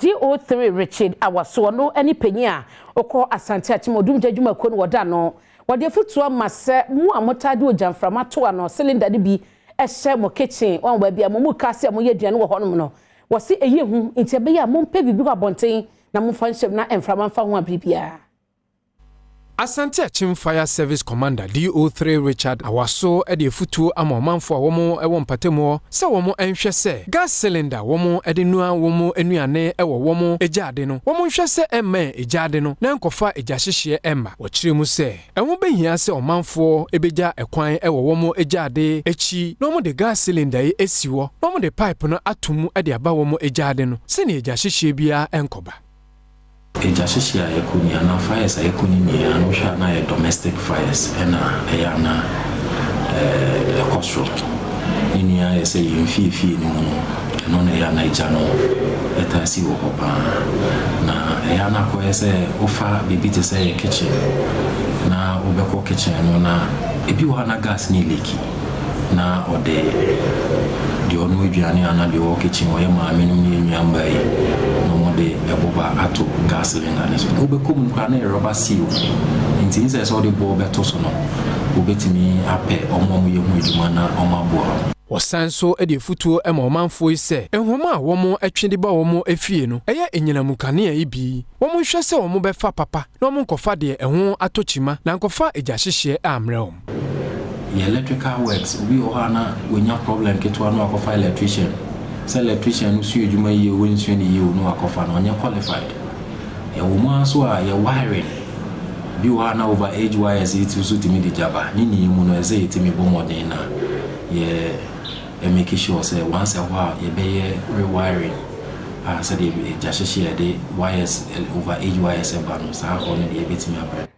D03 Richard Awaso no any penya oko Asante Akyem odum jadwuma ko no woda no wode futu amase mu amotade ojamframa to ano cylinder de bi ehye mo kitchen on ba bia mo kase mo yeduane wo honom no wose eye hu nti be ya mo mpa bibi abonten na mo fanhyem na emframa mfa ho abibia. Asante Akyem Fire Service Commander D03 Richard Awaso ede futu amomanfo a womo ewo mpatemo se womo enhwe se gas cylinder womo ede nua womo enuane ewo womo ejade no womo nhwe se emme ejade no na nkofa ejahyehye emma wokire mu se enwo behia se omanfo ebeja ekwan ewo womo ejade echi no mo de gas cylinder esiwo no mo de pipe no atomu ede aba womo ejade no se ne ejahyehye bia enkoba. Ejashishia yekuni ana fires yekuni ni anosha na domestic fires ena eyana coastal ni ya ese yimfifi ni muno eno na yana ijano etasi wo hopa na eyana ko ese ofa bibiti se kitchen na obeko kitchen no na ebi wo na gas ni leaki na ode di onu aduane ana di wo kitchen wo yema menum ni nyamba yi de eboba ato gas cylinder neso obekom nkwa na rubber seal nti nse so de bo beto so no obetimi ape omom ye hu eduma na omabo Wasanso ede futuo ema omanfo ise enhoma womo atwede ba womo efie no eye enyinamukane a ibi womo hwe se womo befa papa na womo nkofa de eho atochima na nkofa ejahyehye amreom ye electrical works we ohana wenya problem ketwa no akofa electrician. Electrician who see you may win you no akofa no nya qualified. E woman so a ye wiring. Bi wa na over age wires it so to me the jaba. Ni mu no eze itimi bo modern na. Ye make sure say once a while ye be rewiring. Said e jahyehye de wires over age wires e ba no sa ho no de betimi abra.